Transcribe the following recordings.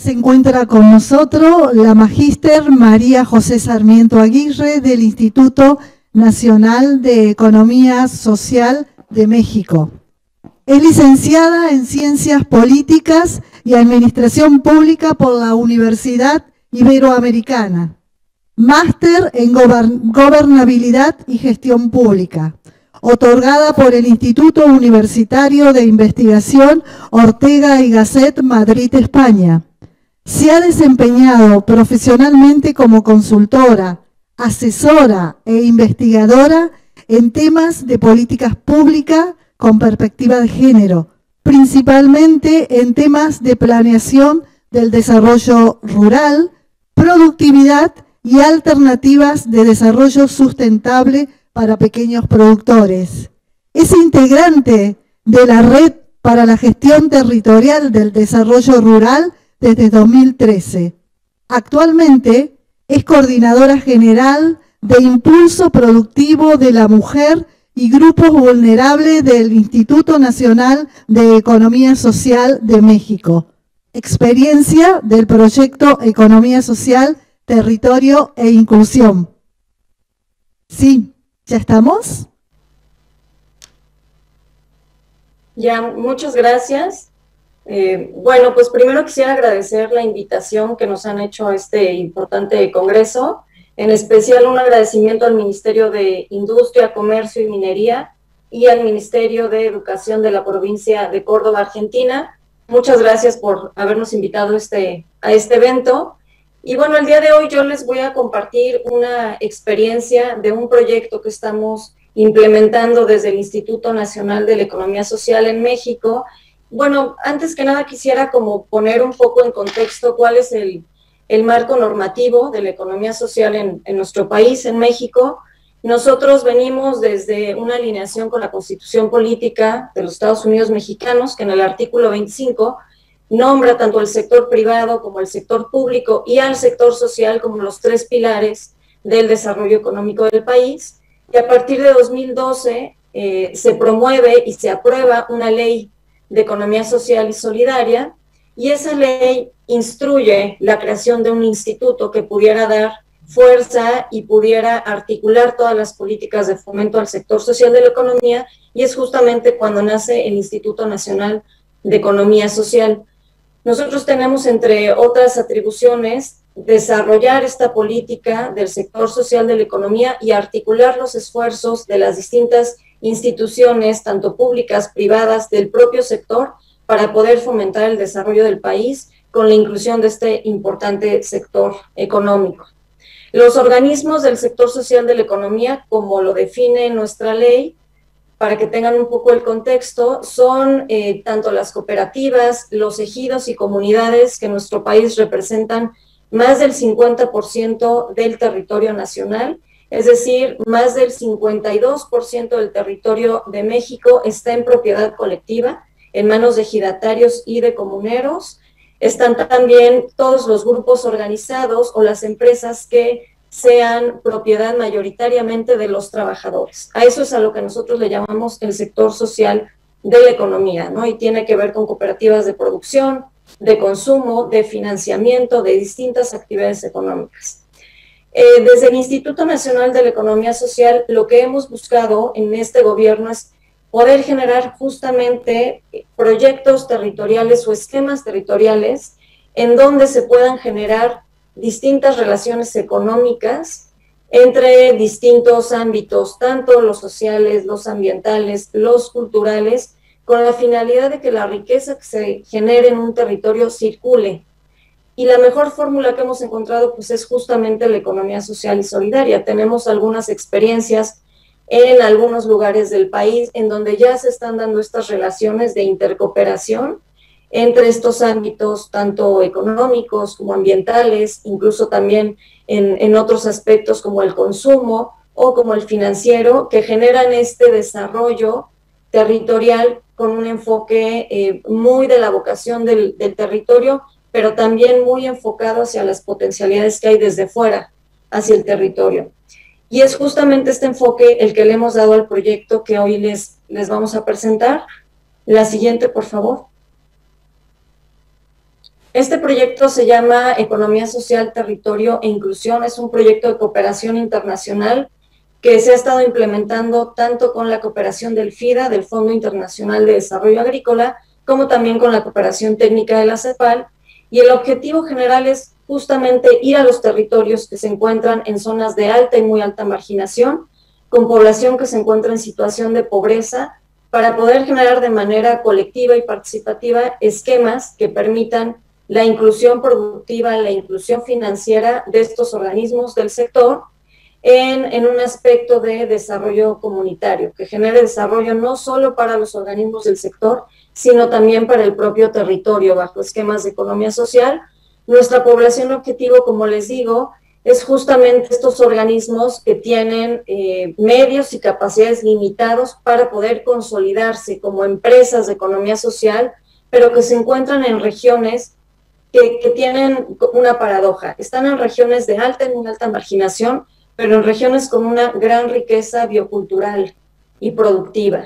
se encuentra con nosotros la magíster María José Sarmiento Aguirre del Instituto Nacional de Economía Social de México. Es licenciada en Ciencias Políticas y Administración Pública por la Universidad Iberoamericana. Máster en Gobernabilidad y Gestión Pública, otorgada por el Instituto Universitario de Investigación Ortega y Gasset, Madrid, España. Se ha desempeñado profesionalmente como consultora, asesora e investigadora en temas de políticas públicas con perspectiva de género, principalmente en temas de planeación del desarrollo rural, productividad y alternativas de desarrollo sustentable para pequeños productores. Es integrante de la Red para la Gestión Territorial del Desarrollo Rural desde 2013. Actualmente es coordinadora general de Impulso Productivo de la Mujer y Grupos Vulnerables del Instituto Nacional de Economía Social de México. Experiencia del proyecto Economía Social, Territorio e Inclusión. Sí, ¿ya estamos? Ya, muchas gracias. Bueno, pues primero quisiera agradecer la invitación que nos han hecho a este importante congreso, en especial un agradecimiento al Ministerio de Industria, Comercio y Minería y al Ministerio de Educación de la provincia de Córdoba, Argentina. Muchas gracias por habernos invitado a este evento. Y bueno, el día de hoy yo les voy a compartir una experiencia de un proyecto que estamos implementando desde el Instituto Nacional de la Economía Social en México. Bueno, antes que nada quisiera como poner un poco en contexto cuál es el marco normativo de la economía social en nuestro país, en México. Nosotros venimos desde una alineación con la Constitución Política de los Estados Unidos Mexicanos, que en el artículo 25 nombra tanto al sector privado como al sector público y al sector social como los tres pilares del desarrollo económico del país. Y a partir de 2012 se promueve y se aprueba una ley de economía social y solidaria, y esa ley instruye la creación de un instituto que pudiera dar fuerza y pudiera articular todas las políticas de fomento al sector social de la economía, y es justamente cuando nace el Instituto Nacional de Economía Social. Nosotros tenemos, entre otras atribuciones, desarrollar esta política del sector social de la economía y articular los esfuerzos de las distintas instituciones, tanto públicas, privadas, del propio sector, para poder fomentar el desarrollo del país con la inclusión de este importante sector económico. Los organismos del sector social de la economía, como lo define nuestra ley, para que tengan un poco el contexto, son tanto las cooperativas, los ejidos y comunidades que en nuestro país representan más del 50% del territorio nacional, es decir, más del 52% del territorio de México está en propiedad colectiva, en manos de ejidatarios y de comuneros. Están también todos los grupos organizados o las empresas que sean propiedad mayoritariamente de los trabajadores. A eso es a lo que nosotros le llamamos el sector social de la economía, ¿no? Y tiene que ver con cooperativas de producción, de consumo, de financiamiento, de distintas actividades económicas. Desde el Instituto Nacional de la Economía Social, lo que hemos buscado en este gobierno es poder generar justamente proyectos territoriales o esquemas territoriales en donde se puedan generar distintas relaciones económicas entre distintos ámbitos, tanto los sociales, los ambientales, los culturales, con la finalidad de que la riqueza que se genere en un territorio circule. Y la mejor fórmula que hemos encontrado pues es justamente la economía social y solidaria. Tenemos algunas experiencias en algunos lugares del país en donde ya se están dando estas relaciones de intercooperación entre estos ámbitos, tanto económicos como ambientales, incluso también en otros aspectos como el consumo o como el financiero, que generan este desarrollo territorial con un enfoque muy de la vocación del territorio, pero también muy enfocado hacia las potencialidades que hay desde fuera, hacia el territorio. Y es justamente este enfoque el que le hemos dado al proyecto que hoy les vamos a presentar. La siguiente, por favor. Este proyecto se llama Economía Social, Territorio e Inclusión. Es un proyecto de cooperación internacional que se ha estado implementando tanto con la cooperación del FIDA, del Fondo Internacional de Desarrollo Agrícola, como también con la cooperación técnica de la CEPAL. Y el objetivo general es justamente ir a los territorios que se encuentran en zonas de alta y muy alta marginación, con población que se encuentra en situación de pobreza, para poder generar de manera colectiva y participativa esquemas que permitan la inclusión productiva, la inclusión financiera de estos organismos del sector en un aspecto de desarrollo comunitario, que genere desarrollo no solo para los organismos del sector, sino también para el propio territorio, bajo esquemas de economía social. Nuestra población objetivo, como les digo, es justamente estos organismos que tienen medios y capacidades limitados para poder consolidarse como empresas de economía social, pero que se encuentran en regiones que tienen una paradoja. Están en regiones de alta y muy alta marginación, pero en regiones con una gran riqueza biocultural y productiva.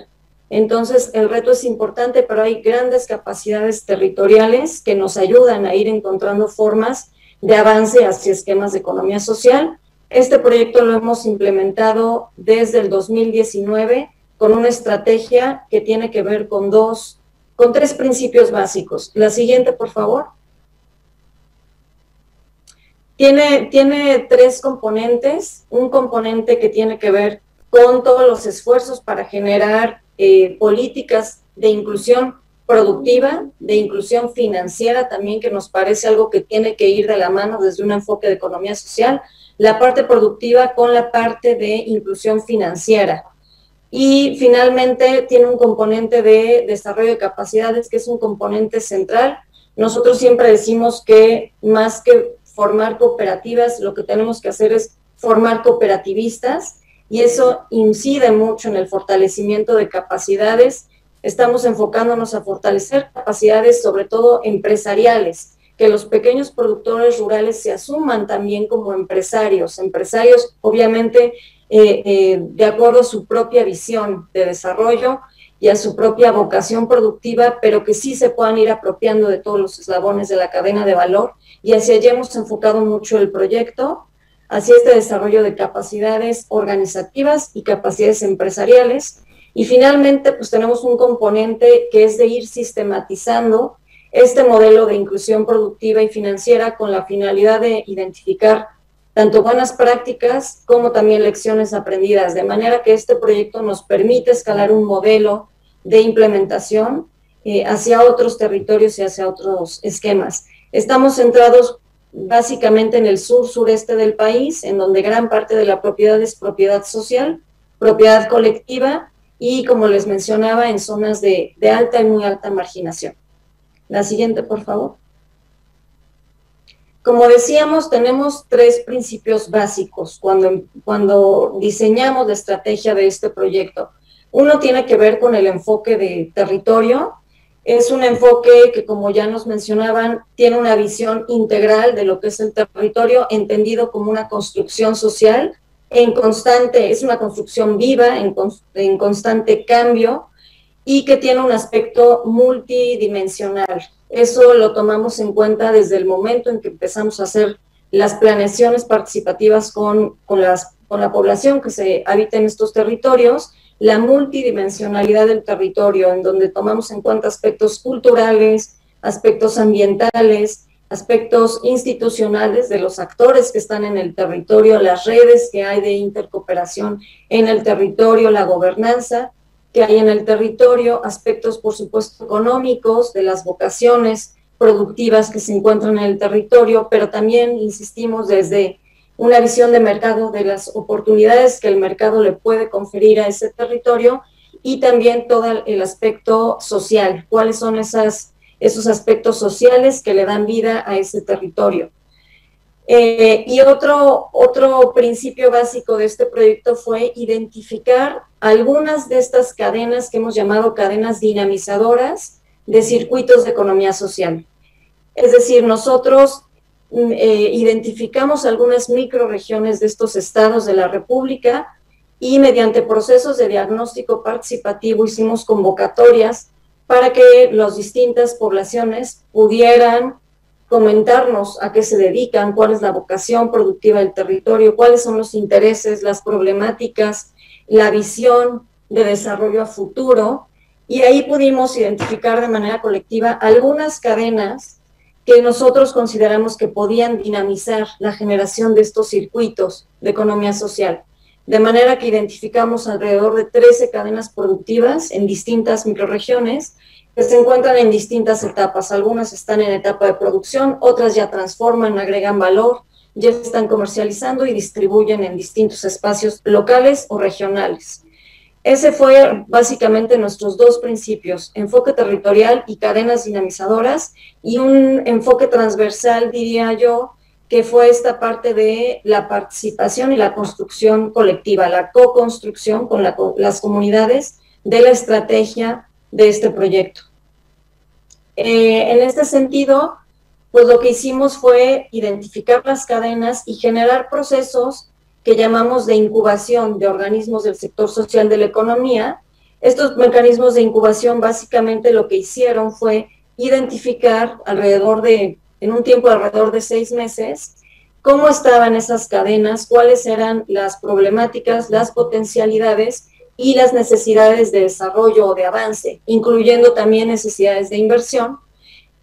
Entonces, el reto es importante, pero hay grandes capacidades territoriales que nos ayudan a ir encontrando formas de avance hacia esquemas de economía social. Este proyecto lo hemos implementado desde el 2019 con una estrategia que tiene que ver con tres principios básicos. La siguiente, por favor. Tiene tres componentes. Un componente que tiene que ver con todos los esfuerzos para generar políticas de inclusión productiva, de inclusión financiera también, que nos parece algo que tiene que ir de la mano desde un enfoque de economía social, la parte productiva con la parte de inclusión financiera. Y finalmente tiene un componente de desarrollo de capacidades, que es un componente central. Nosotros siempre decimos que más que formar cooperativas, lo que tenemos que hacer es formar cooperativistas, y eso incide mucho en el fortalecimiento de capacidades. Estamos enfocándonos a fortalecer capacidades, sobre todo empresariales, que los pequeños productores rurales se asuman también como empresarios obviamente de acuerdo a su propia visión de desarrollo y a su propia vocación productiva, pero que sí se puedan ir apropiando de todos los eslabones de la cadena de valor, y hacia allá hemos enfocado mucho el proyecto, hacia este desarrollo de capacidades organizativas y capacidades empresariales. Y finalmente, pues tenemos un componente que es de ir sistematizando este modelo de inclusión productiva y financiera con la finalidad de identificar tanto buenas prácticas como también lecciones aprendidas, de manera que este proyecto nos permite escalar un modelo de implementación hacia otros territorios y hacia otros esquemas. Estamos centrados básicamente en el sur-sureste del país, en donde gran parte de la propiedad es propiedad social, propiedad colectiva, y como les mencionaba, en zonas de alta y muy alta marginación. La siguiente, por favor. Como decíamos, tenemos tres principios básicos cuando diseñamos la estrategia de este proyecto. Uno tiene que ver con el enfoque de territorio. Es un enfoque que, como ya nos mencionaban, tiene una visión integral de lo que es el territorio, entendido como una construcción social es una construcción viva, en constante cambio, y que tiene un aspecto multidimensional. Eso lo tomamos en cuenta desde el momento en que empezamos a hacer las planeaciones participativas con la población que se habita en estos territorios, la multidimensionalidad del territorio, en donde tomamos en cuenta aspectos culturales, aspectos ambientales, aspectos institucionales de los actores que están en el territorio, las redes que hay de intercooperación en el territorio, la gobernanza que hay en el territorio, aspectos, por supuesto, económicos, de las vocaciones productivas que se encuentran en el territorio, pero también insistimos desde una visión de mercado, de las oportunidades que el mercado le puede conferir a ese territorio, y también todo el aspecto social, cuáles son esos aspectos sociales que le dan vida a ese territorio. Y otro principio básico de este proyecto fue identificar algunas de estas cadenas que hemos llamado cadenas dinamizadoras de circuitos de economía social. Es decir, nosotros identificamos algunas microregiones de estos estados de la República y mediante procesos de diagnóstico participativo hicimos convocatorias para que las distintas poblaciones pudieran comentarnos a qué se dedican, cuál es la vocación productiva del territorio, cuáles son los intereses, las problemáticas, la visión de desarrollo a futuro, y ahí pudimos identificar de manera colectiva algunas cadenas que nosotros consideramos que podían dinamizar la generación de estos circuitos de economía social. De manera que identificamos alrededor de 13 cadenas productivas en distintas microrregiones que se encuentran en distintas etapas. Algunas están en etapa de producción, otras ya transforman, agregan valor, ya están comercializando y distribuyen en distintos espacios locales o regionales. Ese fue básicamente nuestros dos principios, enfoque territorial y cadenas dinamizadoras, y un enfoque transversal, diría yo, que fue esta parte de la participación y la construcción colectiva, la co-construcción con las comunidades de la estrategia de este proyecto. En este sentido, pues lo que hicimos fue identificar las cadenas y generar procesos que llamamos de incubación de organismos del sector social de la economía. Estos mecanismos de incubación básicamente lo que hicieron fue identificar en un tiempo de alrededor de 6 meses, cómo estaban esas cadenas, cuáles eran las problemáticas, las potencialidades y las necesidades de desarrollo o de avance, incluyendo también necesidades de inversión.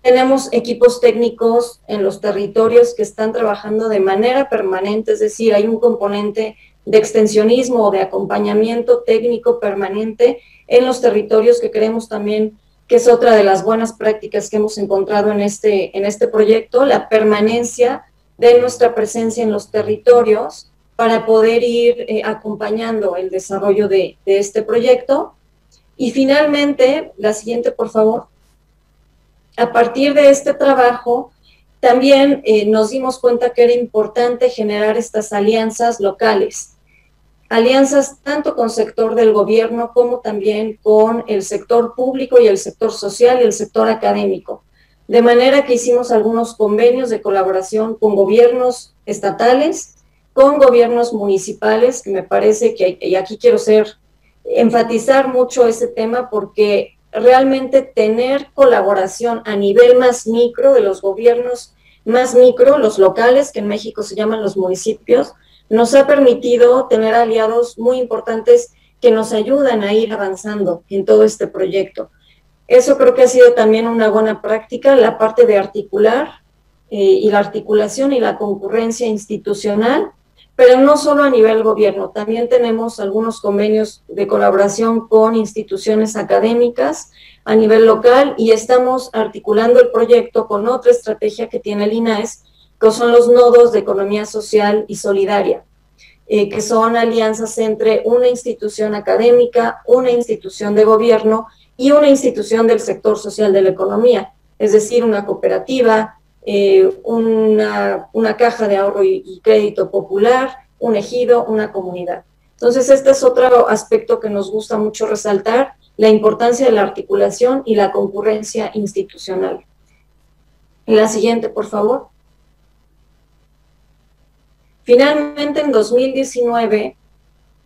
Tenemos equipos técnicos en los territorios que están trabajando de manera permanente, es decir, hay un componente de extensionismo o de acompañamiento técnico permanente en los territorios, que creemos también que es otra de las buenas prácticas que hemos encontrado en este proyecto, la permanencia de nuestra presencia en los territorios para poder ir acompañando el desarrollo de este proyecto. Y finalmente, la siguiente, por favor. A partir de este trabajo, también nos dimos cuenta que era importante generar estas alianzas locales, alianzas tanto con sector del gobierno como también con el sector público y el sector social y el sector académico. De manera que hicimos algunos convenios de colaboración con gobiernos estatales, con gobiernos municipales, que me parece que, y aquí quiero enfatizar mucho ese tema, porque realmente tener colaboración a nivel más micro de los gobiernos más micro, los locales, que en México se llaman los municipios, nos ha permitido tener aliados muy importantes que nos ayudan a ir avanzando en todo este proyecto. Eso creo que ha sido también una buena práctica, la parte de articular y la articulación y la concurrencia institucional, pero no solo a nivel gobierno, también tenemos algunos convenios de colaboración con instituciones académicas a nivel local, y estamos articulando el proyecto con otra estrategia que tiene el INAES, que son los nodos de economía social y solidaria, que son alianzas entre una institución académica, una institución de gobierno y una institución del sector social de la economía, es decir, una cooperativa, una caja de ahorro y crédito popular, un ejido, una comunidad. Entonces, este es otro aspecto que nos gusta mucho resaltar, la importancia de la articulación y la concurrencia institucional. La siguiente, por favor. Finalmente, en 2019,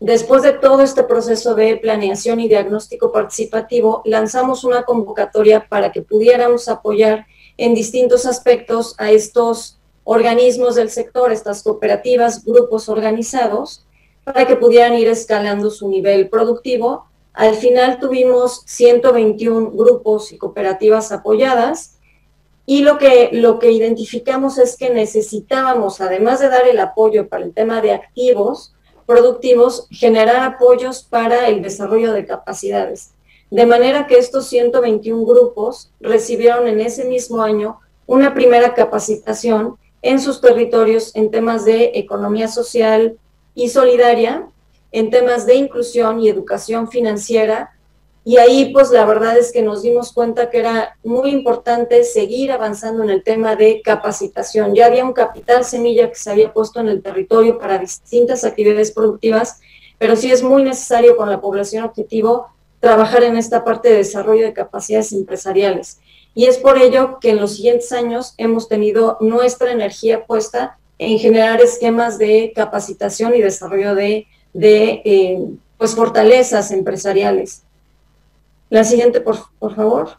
después de todo este proceso de planeación y diagnóstico participativo, lanzamos una convocatoria para que pudiéramos apoyar en distintos aspectos a estos organismos del sector, estas cooperativas, grupos organizados, para que pudieran ir escalando su nivel productivo. Al final tuvimos 121 grupos y cooperativas apoyadas, y lo que identificamos es que necesitábamos, además de dar el apoyo para el tema de activos productivos, generar apoyos para el desarrollo de capacidades. De manera que estos 121 grupos recibieron en ese mismo año una primera capacitación en sus territorios en temas de economía social y solidaria, en temas de inclusión y educación financiera, y ahí pues la verdad es que nos dimos cuenta que era muy importante seguir avanzando en el tema de capacitación. Ya había un capital semilla que se había puesto en el territorio para distintas actividades productivas, pero sí es muy necesario con la población objetivo trabajar en esta parte de desarrollo de capacidades empresariales. Y es por ello que en los siguientes años hemos tenido nuestra energía puesta en generar esquemas de capacitación y desarrollo de pues fortalezas empresariales. La siguiente, por favor.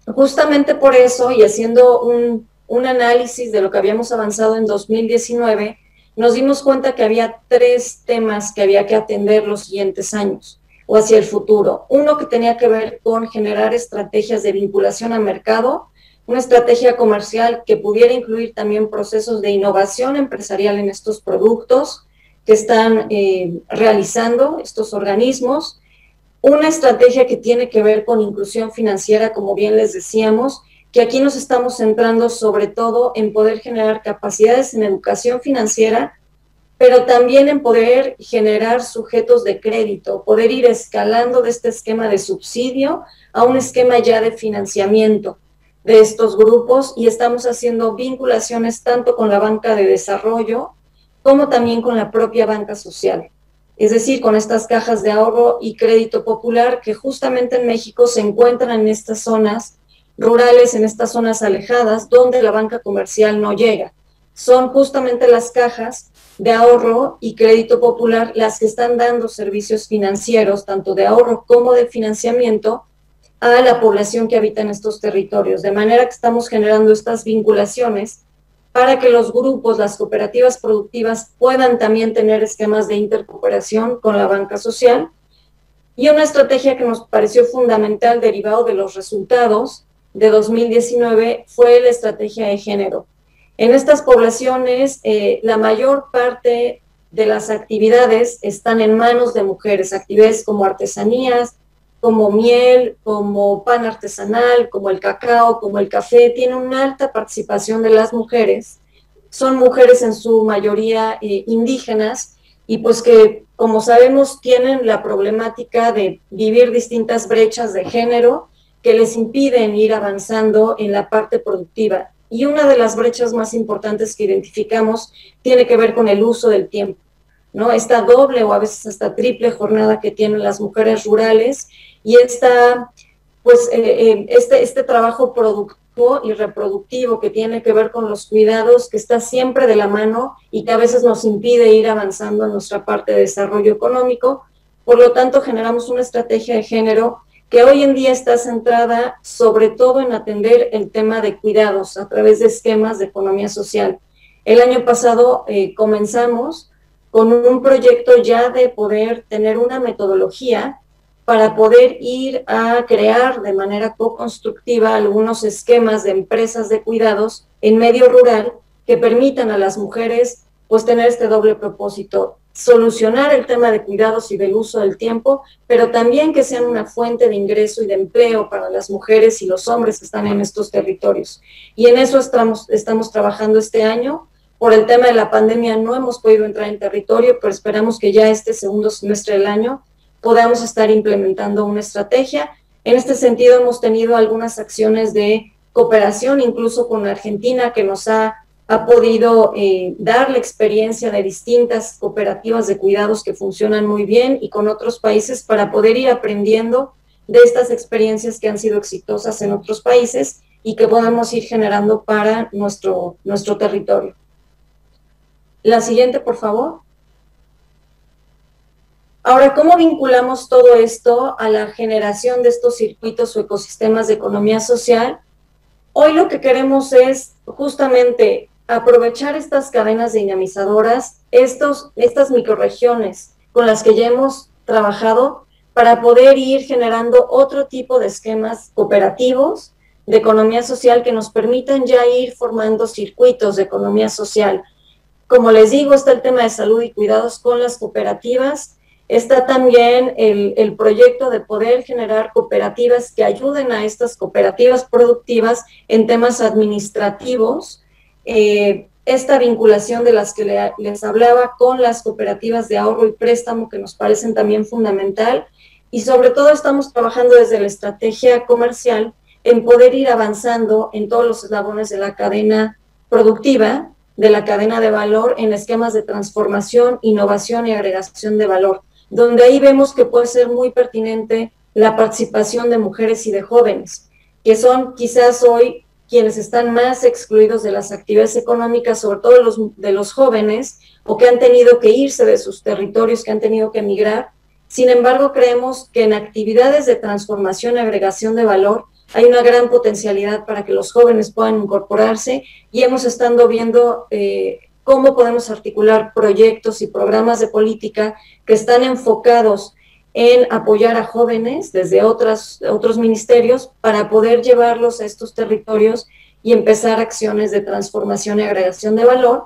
Justamente por eso, y haciendo un análisis de lo que habíamos avanzado en 2019, nos dimos cuenta que había 3 temas que había que atender los siguientes años o hacia el futuro. Uno que tenía que ver con generar estrategias de vinculación a mercado, una estrategia comercial que pudiera incluir también procesos de innovación empresarial en estos productos que están realizando estos organismos, una estrategia que tiene que ver con inclusión financiera, como bien les decíamos, que aquí nos estamos centrando sobre todo en poder generar capacidades en educación financiera, pero también en poder generar sujetos de crédito, poder ir escalando de este esquema de subsidio a un esquema ya de financiamiento de estos grupos, y estamos haciendo vinculaciones tanto con la banca de desarrollo como también con la propia banca social. Es decir, con estas cajas de ahorro y crédito popular que justamente en México se encuentran en estas zonas rurales, en estas zonas alejadas, donde la banca comercial no llega. Son justamente las cajas de ahorro y crédito popular las que están dando servicios financieros, tanto de ahorro como de financiamiento, a la población que habita en estos territorios. De manera que estamos generando estas vinculaciones para que los grupos, las cooperativas productivas puedan también tener esquemas de intercooperación con la banca social. Y una estrategia que nos pareció fundamental, derivado de los resultados de 2019, fue la estrategia de género. En estas poblaciones, la mayor parte de las actividades están en manos de mujeres, actividades como artesanías, como miel, como pan artesanal, como el cacao, como el café, tienen una alta participación de las mujeres. Son mujeres en su mayoría indígenas, y pues que, como sabemos, tienen la problemática de vivir distintas brechas de género que les impiden ir avanzando en la parte productiva. Y una de las brechas más importantes que identificamos tiene que ver con el uso del tiempo, ¿no? Esta doble o a veces hasta triple jornada que tienen las mujeres rurales, y este trabajo productivo y reproductivo que tiene que ver con los cuidados, que está siempre de la mano y que a veces nos impide ir avanzando en nuestra parte de desarrollo económico. Por lo tanto, generamos una estrategia de género que hoy en día está centrada sobre todo en atender el tema de cuidados a través de esquemas de economía social. El año pasado comenzamos con un proyecto ya de poder tener una metodología para poder ir a crear de manera co-constructiva algunos esquemas de empresas de cuidados en medio rural que permitan a las mujeres pues tener este doble propósito: solucionar el tema de cuidados y del uso del tiempo, pero también que sean una fuente de ingreso y de empleo para las mujeres y los hombres que están en estos territorios. Y en eso estamos trabajando este año. Por el tema de la pandemia no hemos podido entrar en territorio, pero esperamos que ya este segundo semestre del año podamos estar implementando una estrategia. En este sentido, hemos tenido algunas acciones de cooperación, incluso con Argentina, que nos ha podido dar la experiencia de distintas cooperativas de cuidados que funcionan muy bien, y con otros países para poder ir aprendiendo de estas experiencias que han sido exitosas en otros países y que podemos ir generando para nuestro territorio. La siguiente, por favor. Ahora, ¿cómo vinculamos todo esto a la generación de estos circuitos o ecosistemas de economía social? Hoy lo que queremos es justamente aprovechar estas cadenas dinamizadoras, estas microrregiones con las que ya hemos trabajado, para poder ir generando otro tipo de esquemas cooperativos de economía social que nos permitan ya ir formando circuitos de economía social. Como les digo, está el tema de salud y cuidados con las cooperativas. Está también el proyecto de poder generar cooperativas que ayuden a estas cooperativas productivas en temas administrativos. Esta vinculación de las que les hablaba con las cooperativas de ahorro y préstamo, que nos parecen también fundamental. Y sobre todo estamos trabajando desde la estrategia comercial en poder ir avanzando en todos los eslabones de la cadena productiva, de la cadena de valor, en esquemas de transformación, innovación y agregación de valor, donde ahí vemos que puede ser muy pertinente la participación de mujeres y de jóvenes, que son quizás hoy quienes están más excluidos de las actividades económicas, sobre todo de los jóvenes, o que han tenido que irse de sus territorios, que han tenido que emigrar. Sin embargo, creemos que en actividades de transformación y agregación de valor hay una gran potencialidad para que los jóvenes puedan incorporarse y hemos estado viendo cómo podemos articular proyectos y programas de política que están enfocados en apoyar a jóvenes desde otros ministerios para poder llevarlos a estos territorios y empezar acciones de transformación y agregación de valor.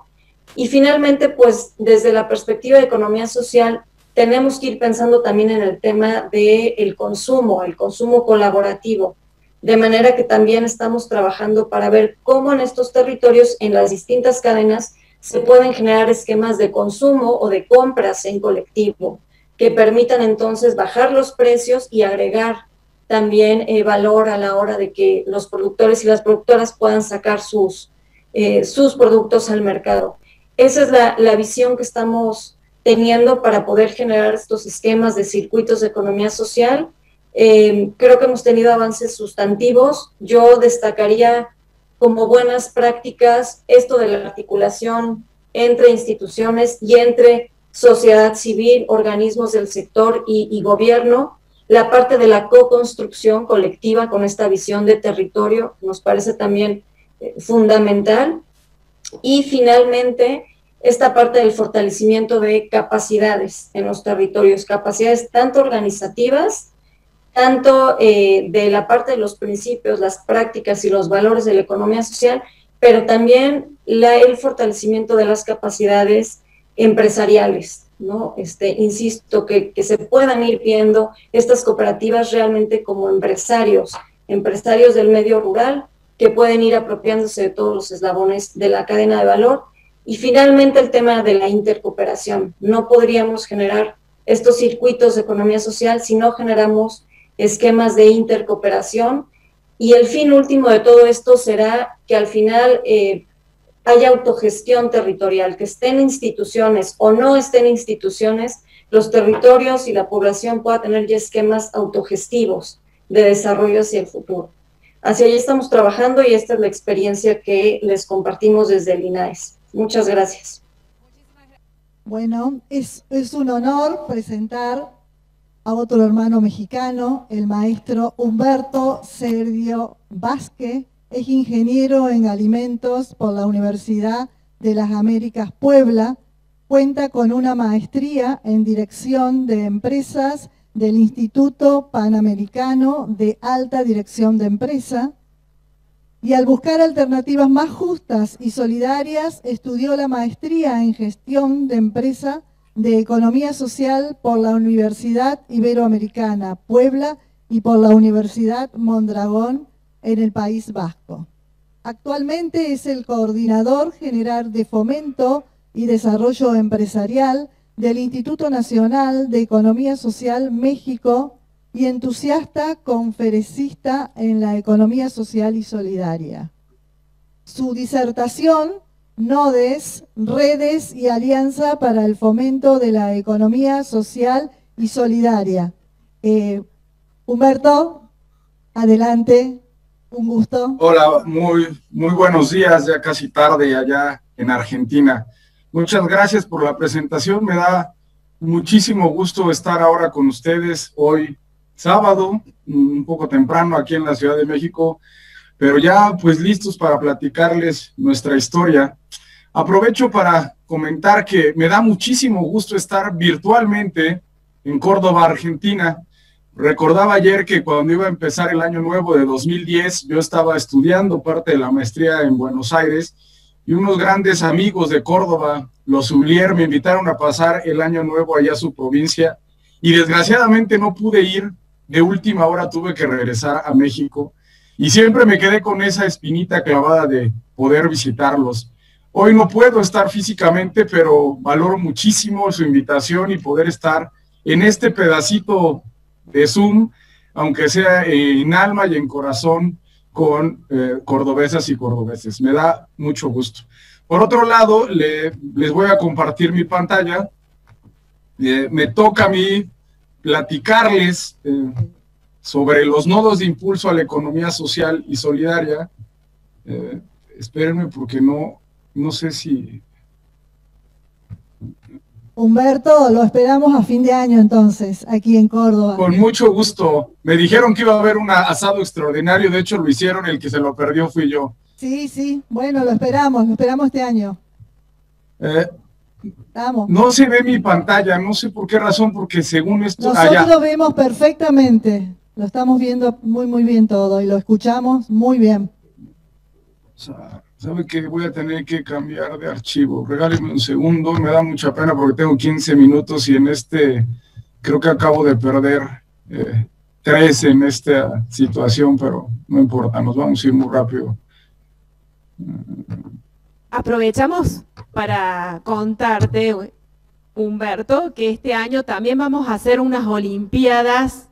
Y finalmente, pues desde la perspectiva de economía social, tenemos que ir pensando también en el tema del consumo, el consumo colaborativo, de manera que también estamos trabajando para ver cómo en estos territorios, en las distintas cadenas, se pueden generar esquemas de consumo o de compras en colectivo, que permitan entonces bajar los precios y agregar también valor a la hora de que los productores y las productoras puedan sacar sus productos al mercado. Esa es la visión que estamos teniendo para poder generar estos esquemas de circuitos de economía social. Creo que hemos tenido avances sustantivos. Yo destacaría como buenas prácticas esto de la articulación entre instituciones y entre sociedad civil, organismos del sector y gobierno, la parte de la co-construcción colectiva con esta visión de territorio nos parece también fundamental, y finalmente esta parte del fortalecimiento de capacidades en los territorios, capacidades tanto organizativas, tanto de la parte de los principios, las prácticas y los valores de la economía social, pero también el fortalecimiento de las capacidades empresariales, ¿no? Insisto, que se puedan ir viendo estas cooperativas realmente como empresarios del medio rural, que pueden ir apropiándose de todos los eslabones de la cadena de valor. Y finalmente el tema de la intercooperación. No podríamos generar estos circuitos de economía social si no generamos esquemas de intercooperación, y el fin último de todo esto será que al final haya autogestión territorial, que estén instituciones o no estén instituciones, los territorios y la población puedan tener ya esquemas autogestivos de desarrollo hacia el futuro. Hacia allí estamos trabajando y esta es la experiencia que les compartimos desde el INAES. Muchas gracias. Bueno, es un honor presentar a otro hermano mexicano, el maestro Humberto Sergio Vázquez. Es ingeniero en alimentos por la Universidad de las Américas Puebla. Cuenta con una maestría en dirección de empresas del Instituto Panamericano de Alta Dirección de Empresa. Y al buscar alternativas más justas y solidarias, estudió la maestría en gestión de empresa de Economía Social por la Universidad Iberoamericana Puebla y por la Universidad Mondragón en el País Vasco. Actualmente es el coordinador general de Fomento y Desarrollo Empresarial del Instituto Nacional de Economía Social México y entusiasta conferencista en la economía social y solidaria. Su disertación, Nodes, Redes y Alianza para el Fomento de la Economía Social y Solidaria. Humberto, adelante, un gusto. Hola, muy buenos días, ya casi tarde allá en Argentina. Muchas gracias por la presentación, me da muchísimo gusto estar ahora con ustedes hoy sábado, un poco temprano aquí en la Ciudad de México, pero ya pues listos para platicarles nuestra historia. Aprovecho para comentar que me da muchísimo gusto estar virtualmente en Córdoba, Argentina. Recordaba ayer que cuando iba a empezar el año nuevo de 2010, yo estaba estudiando parte de la maestría en Buenos Aires y unos grandes amigos de Córdoba, los Ulier, me invitaron a pasar el año nuevo allá a su provincia y desgraciadamente no pude ir. De última hora tuve que regresar a México y siempre me quedé con esa espinita clavada de poder visitarlos. Hoy no puedo estar físicamente, pero valoro muchísimo su invitación y poder estar en este pedacito de Zoom, aunque sea en alma y en corazón, con cordobesas y cordobeses. Me da mucho gusto. Por otro lado, les voy a compartir mi pantalla. Me toca a mí platicarles sobre los nodos de impulso a la economía social y solidaria. Espérenme porque no sé si... Humberto, lo esperamos a fin de año entonces, aquí en Córdoba. Con mucho gusto. Me dijeron que iba a haber un asado extraordinario, de hecho lo hicieron, el que se lo perdió fui yo. Sí, sí, bueno, lo esperamos este año. Vamos. No se ve mi pantalla, no sé por qué razón, porque según esto... Nosotros lo vemos perfectamente, lo estamos viendo muy bien todo y lo escuchamos muy bien. ¿Sabe que voy a tener que cambiar de archivo? Regáleme un segundo, me da mucha pena porque tengo 15 minutos y en creo que acabo de perder 13 en esta situación, pero no importa, nos vamos a ir muy rápido. Aprovechamos para contarte, Humberto, que este año también vamos a hacer unas Olimpiadas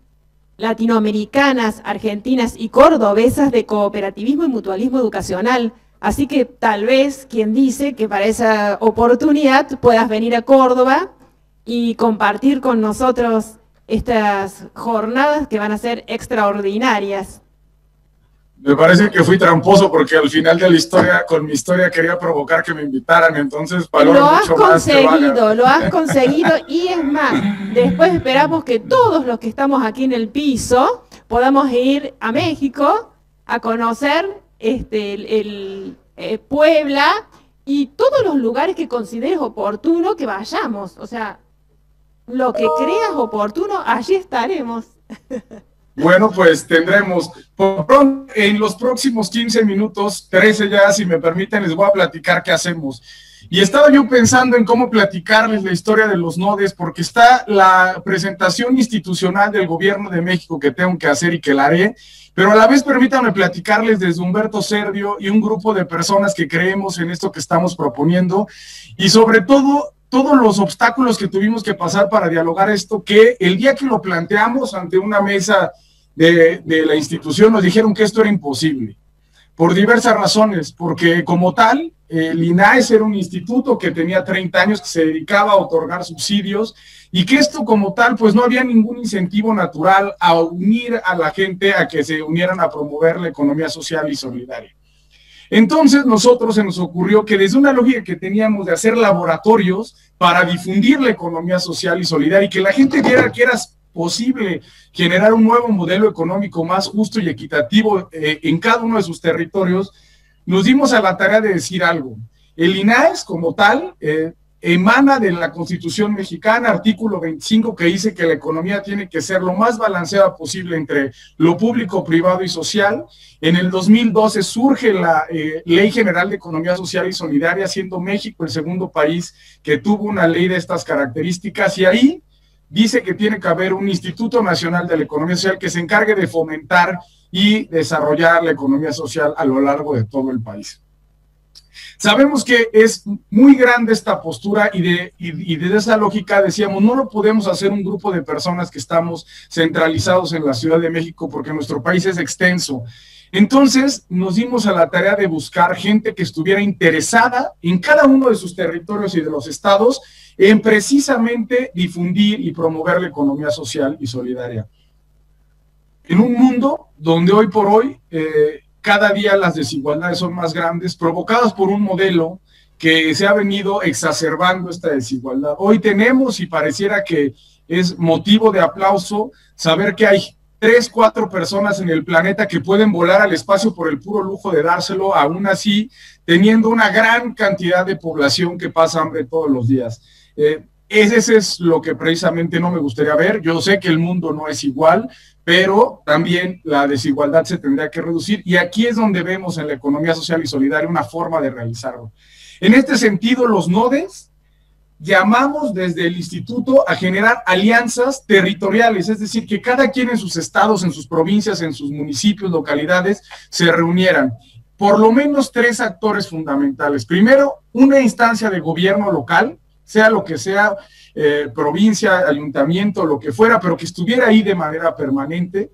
latinoamericanas, argentinas y cordobesas de cooperativismo y mutualismo educacional. Así que tal vez, quien dice que para esa oportunidad puedas venir a Córdoba y compartir con nosotros estas jornadas que van a ser extraordinarias. Me parece que fui tramposo porque al final de la historia, con mi historia quería provocar que me invitaran, entonces valoro mucho más que valga. Lo has conseguido y es más, después esperamos que todos los que estamos aquí en el piso podamos ir a México a conocer Puebla y todos los lugares que consideres oportuno que vayamos, o sea, lo que creas oportuno, allí estaremos. Bueno, pues tendremos, por pronto, en los próximos 15 minutos, 13 ya, si me permiten, les voy a platicar qué hacemos. Y estaba yo pensando en cómo platicarles la historia de los nodes, porque está la presentación institucional del Gobierno de México que tengo que hacer y que la haré, pero a la vez permítanme platicarles desde Humberto Serdio y un grupo de personas que creemos en esto que estamos proponiendo, y sobre todo, todos los obstáculos que tuvimos que pasar para dialogar esto, que el día que lo planteamos ante una mesa de la institución nos dijeron que esto era imposible, por diversas razones, porque como tal, el INAES era un instituto que tenía 30 años, que se dedicaba a otorgar subsidios, y que esto como tal, pues no había ningún incentivo natural a unir a la gente a que se unieran a promover la economía social y solidaria. Entonces nosotros se nos ocurrió que desde una lógica que teníamos de hacer laboratorios para difundir la economía social y solidaria y que la gente viera que era posible generar un nuevo modelo económico más justo y equitativo en cada uno de sus territorios, nos dimos a la tarea de decir algo. El INAES como tal emana de la Constitución mexicana, artículo 25, que dice que la economía tiene que ser lo más balanceada posible entre lo público, privado y social. En el 2012 surge la Ley General de Economía Social y Solidaria, siendo México el segundo país que tuvo una ley de estas características, y ahí dice que tiene que haber un Instituto Nacional de la Economía Social que se encargue de fomentar y desarrollar la economía social a lo largo de todo el país. Sabemos que es muy grande esta postura y desde esa lógica decíamos, no lo podemos hacer un grupo de personas que estamos centralizados en la Ciudad de México porque nuestro país es extenso. Entonces nos dimos a la tarea de buscar gente que estuviera interesada en cada uno de sus territorios y de los estados en precisamente difundir y promover la economía social y solidaria. En un mundo donde hoy por hoy cada día las desigualdades son más grandes, provocadas por un modelo que se ha venido exacerbando esta desigualdad. Hoy tenemos, y pareciera que es motivo de aplauso, saber que hay 3, 4 personas en el planeta que pueden volar al espacio por el puro lujo de dárselo, aún así teniendo una gran cantidad de población que pasa hambre todos los días. Ese es lo que precisamente no me gustaría ver. Yo sé que el mundo no es igual, pero también la desigualdad se tendría que reducir, y aquí es donde vemos en la economía social y solidaria una forma de realizarlo. En este sentido, los nodes llamamos desde el instituto a generar alianzas territoriales, es decir, que cada quien en sus estados, en sus provincias, en sus municipios, localidades, se reunieran. Por lo menos 3 actores fundamentales. Primero, una instancia de gobierno local, sea lo que sea, provincia, ayuntamiento, lo que fuera, pero que estuviera ahí de manera permanente.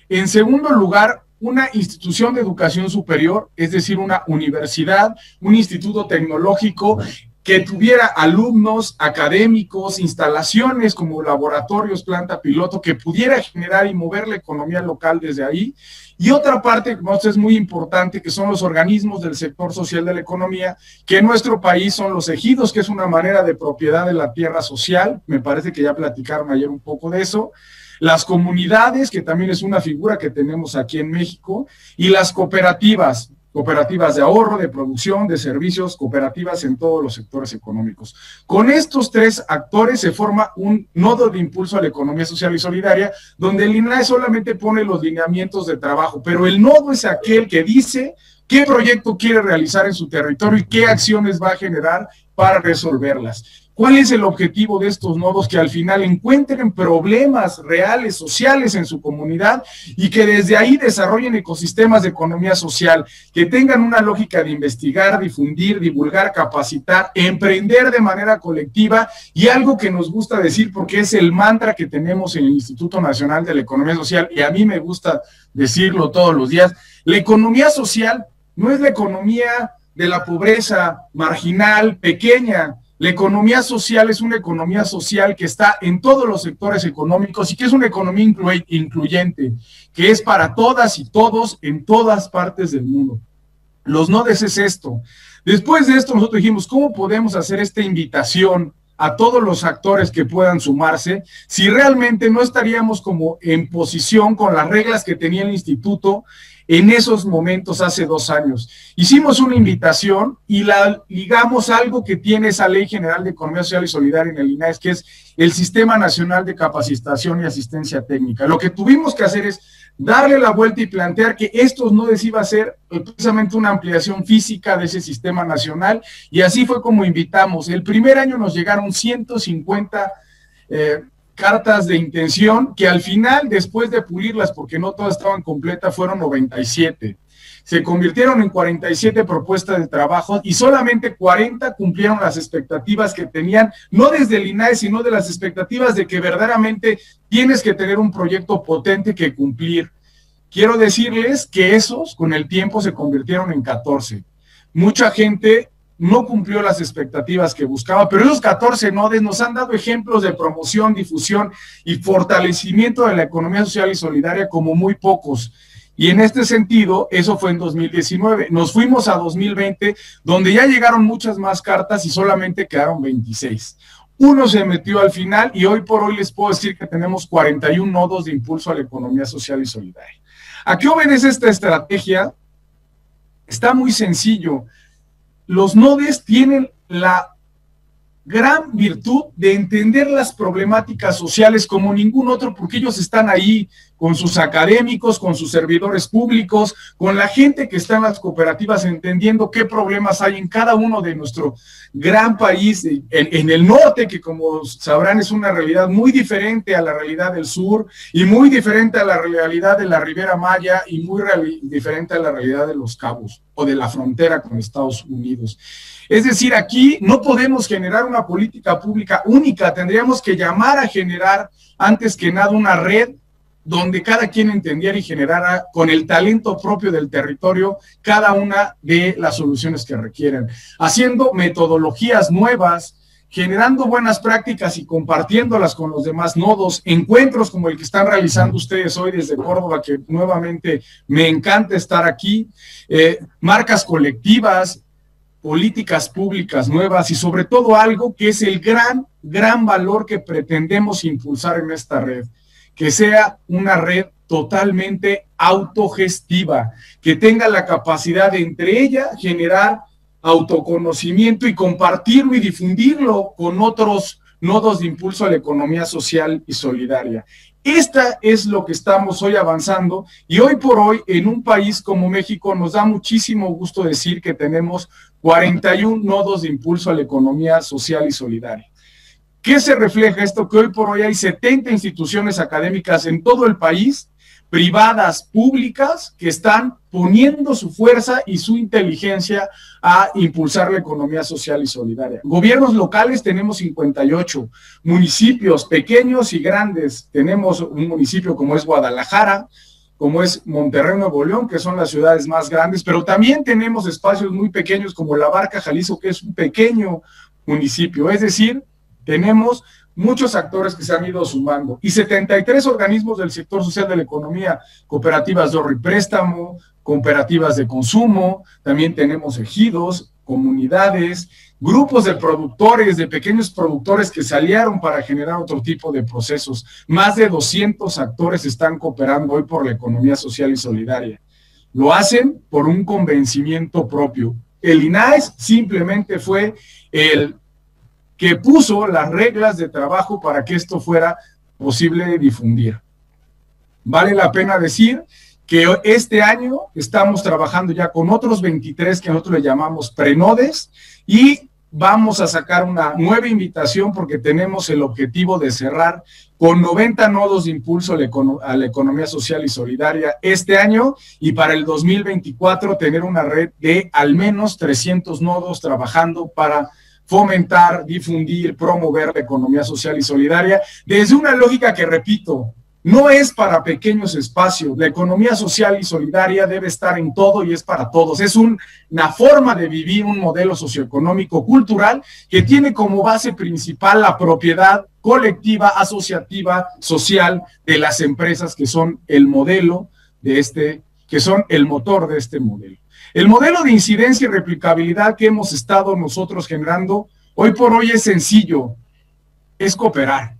En segundo lugar, una institución de educación superior, es decir, una universidad, un instituto tecnológico que tuviera alumnos, académicos, instalaciones como laboratorios, planta piloto, que pudiera generar y mover la economía local desde ahí. y otra parte, como es muy importante, que son los organismos del sector social de la economía, que en nuestro país son los ejidos, que es una manera de propiedad de la tierra social, me parece que ya platicaron ayer un poco de eso, las comunidades, que también es una figura que tenemos aquí en México, y las cooperativas, cooperativas de ahorro, de producción, de servicios, cooperativas en todos los sectores económicos. Con estos tres actores se forma un nodo de impulso a la economía social y solidaria, donde el INAE solamente pone los lineamientos de trabajo, pero el nodo es aquel que dice qué proyecto quiere realizar en su territorio y qué acciones va a generar para resolverlas. ¿Cuál es el objetivo de estos nodos? Que al final encuentren problemas reales, sociales en su comunidad y que desde ahí desarrollen ecosistemas de economía social, que tengan una lógica de investigar, difundir, divulgar, capacitar, emprender de manera colectiva y algo que nos gusta decir porque es el mantra que tenemos en el Instituto Nacional de la Economía Social y a mí me gusta decirlo todos los días, la economía social no es la economía de la pobreza marginal, pequeña. La economía social es una economía social que está en todos los sectores económicos y que es una economía incluyente, que es para todas y todos en todas partes del mundo. Los nodes es esto. Después de esto nosotros dijimos, ¿cómo podemos hacer esta invitación a todos los actores que puedan sumarse si realmente no estaríamos como en posición con las reglas que tenía el instituto en esos momentos hace 2 años? Hicimos una invitación y la ligamos a algo que tiene esa Ley General de Economía Social y Solidaria en el INAES, que es el Sistema Nacional de Capacitación y Asistencia Técnica. Lo que tuvimos que hacer es darle la vuelta y plantear que estos nodes iba a ser precisamente una ampliación física de ese sistema nacional, y así fue como invitamos. El primer año nos llegaron 150 cartas de intención, que al final, después de pulirlas, porque no todas estaban completas, fueron 97. Se convirtieron en 47 propuestas de trabajo y solamente 40 cumplieron las expectativas que tenían, no desde el INAE, sino de las expectativas de que verdaderamente tienes que tener un proyecto potente que cumplir. Quiero decirles que esos, con el tiempo, se convirtieron en 14. Mucha gente no cumplió las expectativas que buscaba, pero esos 14 nodes nos han dado ejemplos de promoción, difusión y fortalecimiento de la economía social y solidaria como muy pocos. Y en este sentido, eso fue en 2019. Nos fuimos a 2020, donde ya llegaron muchas más cartas y solamente quedaron 26. Uno se metió al final y hoy por hoy les puedo decir que tenemos 41 nodos de impulso a la economía social y solidaria. ¿A qué obedece esta estrategia? Está muy sencillo. Los nodes tienen la gran virtud de entender las problemáticas sociales como ningún otro, porque ellos están ahí con sus académicos, con sus servidores públicos, con la gente que está en las cooperativas, entendiendo qué problemas hay en cada uno de nuestro gran país, en el norte, que como sabrán es una realidad muy diferente a la realidad del sur, y muy diferente a la realidad de la Ribera Maya, y muy diferente a la realidad de Los Cabos, o de la frontera con Estados Unidos. Es decir, aquí no podemos generar una política pública única, tendríamos que llamar a generar, antes que nada, una red donde cada quien entendiera y generara con el talento propio del territorio cada una de las soluciones que requieren, haciendo metodologías nuevas, generando buenas prácticas y compartiéndolas con los demás nodos, encuentros como el que están realizando ustedes hoy desde Córdoba, que nuevamente me encanta estar aquí, marcas colectivas, políticas públicas nuevas y sobre todo algo que es el gran valor que pretendemos impulsar en esta red, que sea una red totalmente autogestiva, que tenga la capacidad de entre ella generar autoconocimiento y compartirlo y difundirlo con otros nodos de impulso a la economía social y solidaria. Esta es lo que estamos hoy avanzando y hoy por hoy en un país como México nos da muchísimo gusto decir que tenemos 41 nodos de impulso a la economía social y solidaria. ¿Qué se refleja esto? Que hoy por hoy hay 70 instituciones académicas en todo el país, privadas, públicas, que están poniendo su fuerza y su inteligencia a impulsar la economía social y solidaria. Gobiernos locales tenemos 58, municipios pequeños y grandes, tenemos un municipio como es Guadalajara, como es Monterrey, Nuevo León, que son las ciudades más grandes, pero también tenemos espacios muy pequeños como La Barca, Jalisco, que es un pequeño municipio, es decir, tenemos muchos actores que se han ido sumando, y 73 organismos del sector social de la economía, cooperativas de ahorro y préstamo, cooperativas de consumo, también tenemos ejidos, comunidades, grupos de productores, de pequeños productores que salieron para generar otro tipo de procesos. Más de 200 actores están cooperando hoy por la economía social y solidaria. Lo hacen por un convencimiento propio. El INAES simplemente fue el que puso las reglas de trabajo para que esto fuera posible de difundir. Vale la pena decir que este año estamos trabajando ya con otros 23 que nosotros le llamamos prenodes, y vamos a sacar una nueva invitación porque tenemos el objetivo de cerrar con 90 nodos de impulso a la economía social y solidaria este año, y para el 2024 tener una red de al menos 300 nodos trabajando para fomentar, difundir, promover la economía social y solidaria desde una lógica que, repito, no es para pequeños espacios. La economía social y solidaria debe estar en todo y es para todos. Es una forma de vivir un modelo socioeconómico cultural que tiene como base principal la propiedad colectiva, asociativa, social de las empresas, que son el modelo de que son el motor de este modelo. El modelo de incidencia y replicabilidad que hemos estado nosotros generando hoy por hoy es sencillo, es cooperar.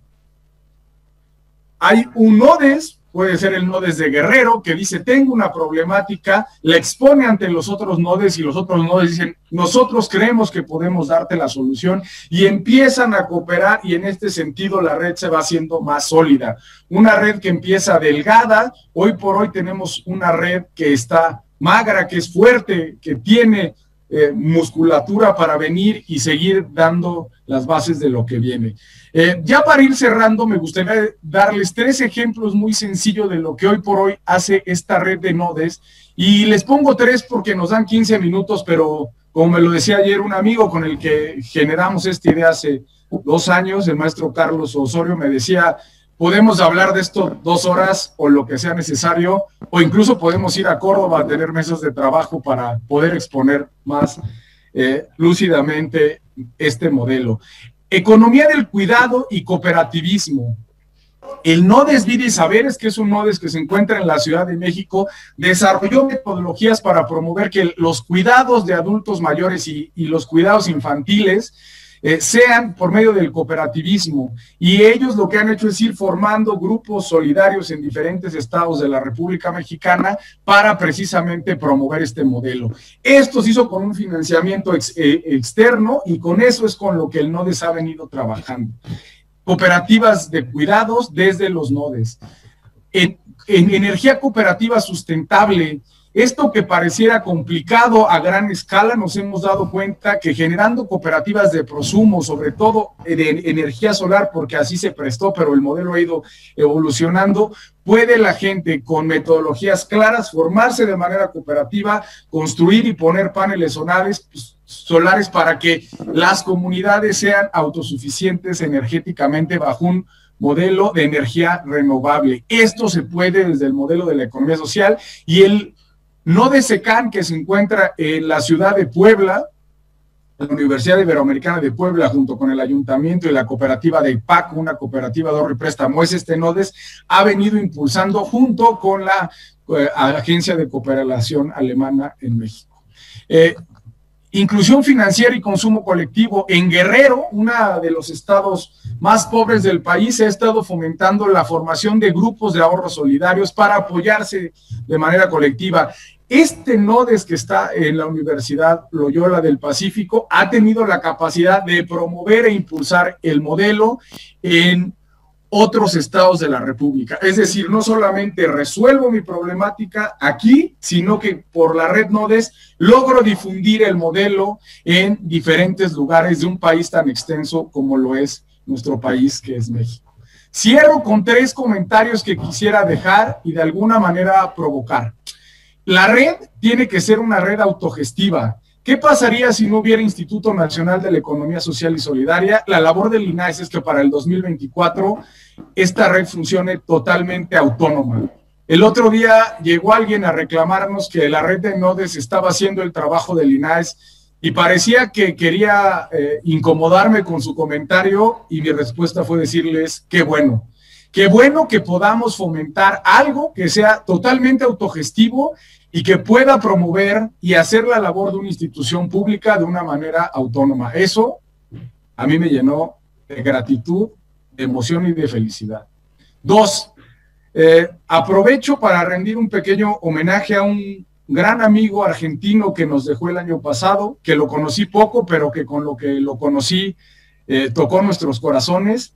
Hay un NODES, puede ser el NODES de Guerrero, que dice, tengo una problemática, la expone ante los otros NODES, y los otros NODES dicen, nosotros creemos que podemos darte la solución, y empiezan a cooperar, y en este sentido la red se va haciendo más sólida. Una red que empieza delgada, hoy por hoy tenemos una red que está magra, que es fuerte, que tiene musculatura para venir y seguir dando las bases de lo que viene. Ya para ir cerrando, me gustaría darles 3 ejemplos muy sencillos de lo que hoy por hoy hace esta red de nodes, y les pongo 3 porque nos dan 15 minutos, pero como me lo decía ayer un amigo con el que generamos esta idea hace 2 años, el maestro Carlos Osorio, me decía, podemos hablar de esto 2 horas o lo que sea necesario, o incluso podemos ir a Córdoba a tener mesas de trabajo para poder exponer más lúcidamente este modelo. Economía del cuidado y cooperativismo. El NODES Vida y Saberes, que es un NODES que se encuentra en la Ciudad de México, desarrolló metodologías para promover que los cuidados de adultos mayores y los cuidados infantiles sean por medio del cooperativismo, y ellos lo que han hecho es ir formando grupos solidarios en diferentes estados de la República Mexicana para precisamente promover este modelo. Esto se hizo con un financiamiento externo, y con eso es con lo que el NODES ha venido trabajando. Cooperativas de cuidados desde los NODES. En energía cooperativa sustentable, esto que pareciera complicado a gran escala, nos hemos dado cuenta que generando cooperativas de prosumo, sobre todo de energía solar, porque así se prestó, pero el modelo ha ido evolucionando, puede la gente con metodologías claras formarse de manera cooperativa, construir y poner paneles solares para que las comunidades sean autosuficientes energéticamente bajo un modelo de energía renovable. Esto se puede desde el modelo de la economía social, y el NODES SECAN, que se encuentra en la ciudad de Puebla, en la Universidad Iberoamericana de Puebla, junto con el ayuntamiento y la cooperativa de IPAC, una cooperativa de ahorro y préstamo, NODES ha venido impulsando junto con la Agencia de Cooperación Alemana en México. Inclusión financiera y consumo colectivo. En Guerrero, uno de los estados más pobres del país, se ha estado fomentando la formación de grupos de ahorros solidarios para apoyarse de manera colectiva. Este NODES que está en la Universidad Loyola del Pacífico ha tenido la capacidad de promover e impulsar el modelo en otros estados de la República. Es decir, no solamente resuelvo mi problemática aquí, sino que por la red NODES logro difundir el modelo en diferentes lugares de un país tan extenso como lo es nuestro país, que es México. Cierro con 3 comentarios que quisiera dejar y de alguna manera provocar. La red tiene que ser una red autogestiva. ¿Qué pasaría si no hubiera Instituto Nacional de la Economía Social y Solidaria? La labor del INAES es que para el 2024 esta red funcione totalmente autónoma. El otro día llegó alguien a reclamarnos que la red de NODES estaba haciendo el trabajo del INAES, y parecía que quería incomodarme con su comentario, y mi respuesta fue decirles: qué bueno que podamos fomentar algo que sea totalmente autogestivo y que pueda promover y hacer la labor de una institución pública de una manera autónoma. Eso a mí me llenó de gratitud, de emoción y de felicidad. 2, aprovecho para rendir un pequeño homenaje a un gran amigo argentino que nos dejó el año pasado, que lo conocí poco, pero que con lo que lo conocí tocó nuestros corazones,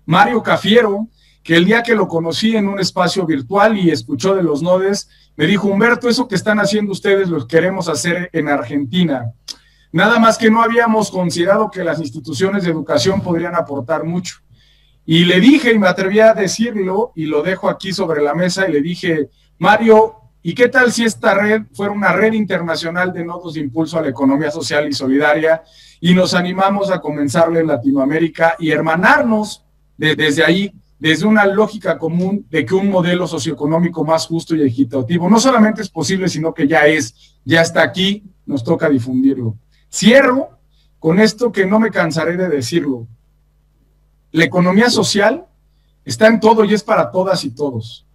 Mario Cafiero, que el día que lo conocí en un espacio virtual y escuchó de los nodes, me dijo: Humberto, eso que están haciendo ustedes lo queremos hacer en Argentina. Nada más que no habíamos considerado que las instituciones de educación podrían aportar mucho. Y le dije, y me atreví a decirlo, y lo dejo aquí sobre la mesa, y le dije: Mario, ¿y qué tal si esta red fuera una red internacional de nodos de impulso a la economía social y solidaria, y nos animamos a comenzarla en Latinoamérica y hermanarnos desde ahí, desde una lógica común de que un modelo socioeconómico más justo y equitativo no solamente es posible, sino que ya está aquí, nos toca difundirlo? Cierro con esto que no me cansaré de decirlo: la economía social está en todo y es para todas y todos.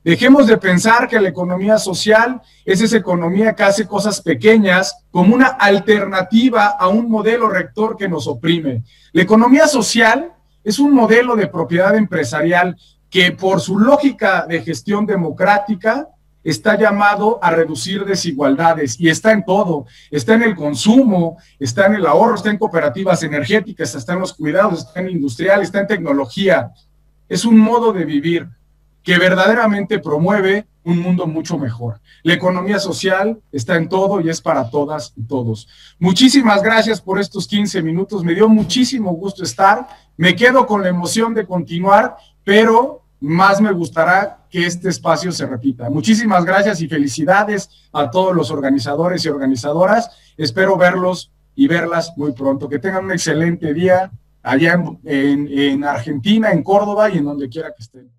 Dejemos de pensar que la economía social es esa economía que hace cosas pequeñas como una alternativa a un modelo rector que nos oprime. La economía social es un modelo de propiedad empresarial que, por su lógica de gestión democrática, está llamado a reducir desigualdades, y está en todo: está en el consumo, está en el ahorro, está en cooperativas energéticas, está en los cuidados, está en industrial, está en tecnología. Es un modo de vivir que verdaderamente promueve un mundo mucho mejor. La economía social está en todo y es para todas y todos. Muchísimas gracias por estos 15 minutos, me dio muchísimo gusto estar, me quedo con la emoción de continuar, pero más me gustará que este espacio se repita. Muchísimas gracias y felicidades a todos los organizadores y organizadoras. Espero verlos y verlas muy pronto. Que tengan un excelente día allá en Argentina, en Córdoba y en donde quiera que estén.